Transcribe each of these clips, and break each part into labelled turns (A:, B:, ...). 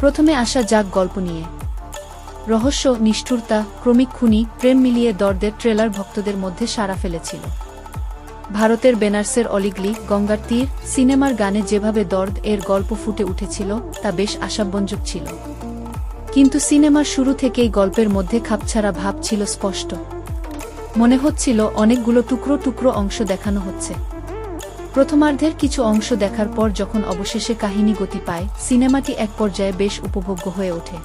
A: প্রথমে আসা যাক গল্প নিয়ে। রহস্য, নিষ্ঠুরতা, ক্রমিক খুনি, প্রেম মিলিয়ে দর্দের ট্রেলার ভক্তদের মধ্যে সাড়া ফেলেছিল। ভারতের বেনারসের অলিগলি, গঙ্গার তীর সিনেমার গানে যেভাবে দর্দ এর গল্প ফুটে উঠেছিল তা বেশ আশাব্যঞ্জক ছিল। কিন্তু সিনেমার শুরু থেকেই গল্পের মধ্যে খাপছাড়া ভাব ছিল স্পষ্ট। মনে হচ্ছিল অনেকগুলো টুকরো টুকরো অংশ দেখানো হচ্ছে। প্রথমার্ধের কিছু অংশ দেখার পর যখন অবশেষে কাহিনী গতি পায়, সিনেমাটি এক পর্যায়ে বেশ উপভোগ্য হয়ে ওঠে।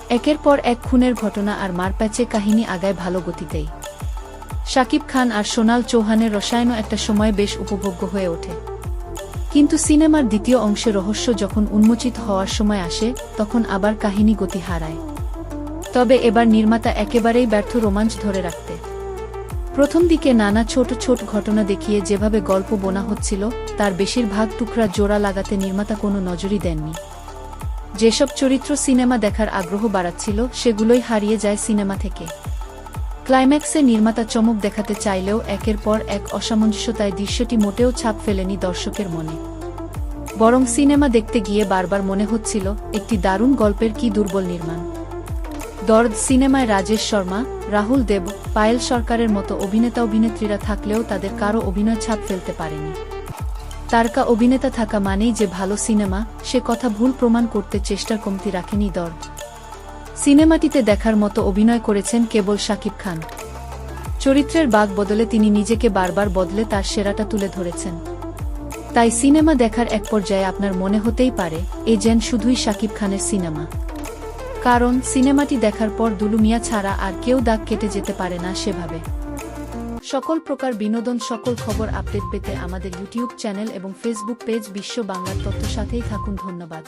A: একের পর এক খুনের ঘটনা আর মারপ্যাচে কাহিনী আগায় ভালো গতিতেই। শাকিব খান আর সোনাল চৌহানের রসায়নও একটা সময় বেশ উপভোগ্য হয়ে ওঠে। কিন্তু সিনেমার দ্বিতীয় অংশে রহস্য যখন উন্মোচিত হওয়ার সময় আসে, তখন আবার কাহিনী গতি হারায়। তবে এবার নির্মাতা একেবারেই ব্যর্থ রোমাঞ্চ ধরে রাখতে। প্রথম দিকে নানা ছোট ছোট ঘটনা দেখিয়ে যেভাবে গল্প বোনা হচ্ছিল, তার বেশিরভাগ টুকরা জোড়া লাগাতে নির্মাতা কোনো নজরই দেননি। যেসব চরিত্র সিনেমা দেখার আগ্রহ বাড়াচ্ছিল, সেগুলোই হারিয়ে যায় সিনেমা থেকে। ক্লাইম্যাক্সে নির্মাতা চমক দেখাতে চাইলেও একের পর এক অসামঞ্জস্যতায় দৃশ্যটি মোটেও ছাপ ফেলেনি দর্শকের মনে। বরং সিনেমা দেখতে গিয়ে বারবার মনে হচ্ছিল, একটি দারুণ গল্পের কি দুর্বল নির্মাণ। দর্দ সিনেমায় রাজেশ শর্মা, রাহুল দেব, পায়েল সরকারের মতো অভিনেতা অভিনেত্রীরা থাকলেও তাদের কারো অভিনয় ছাপ ফেলতে পারেনি। তারকা অভিনেতা থাকা মানেই যে ভালো সিনেমা, সে কথা ভুল প্রমাণ করতে চেষ্টার কমতি রাখেনি দর্দ। সিনেমাটিতে দেখার মতো অভিনয় করেছেন কেবল শাকিব খান। চরিত্রের বাঁক বদলে তিনি নিজেকে বারবার বদলে তার সেরাটা তুলে ধরেছেন। তাই সিনেমা দেখার এক পর্যায়ে আপনার মনে হতেই পারে, এ যেন শুধুই শাকিব খানের সিনেমা। কারণ সিনেমাটি দেখার পর দুলু মিয়া ছাড়া আর কেউ দাগ কেটে যেতে পারে না সেভাবে। সকল প্রকার বিনোদন, সকল খবর আপডেট পেতে আমাদের ইউটিউব চ্যানেল এবং ফেসবুক পেজ বিশ্ব বাংলার তথ্য সাথেই থাকুন। ধন্যবাদ।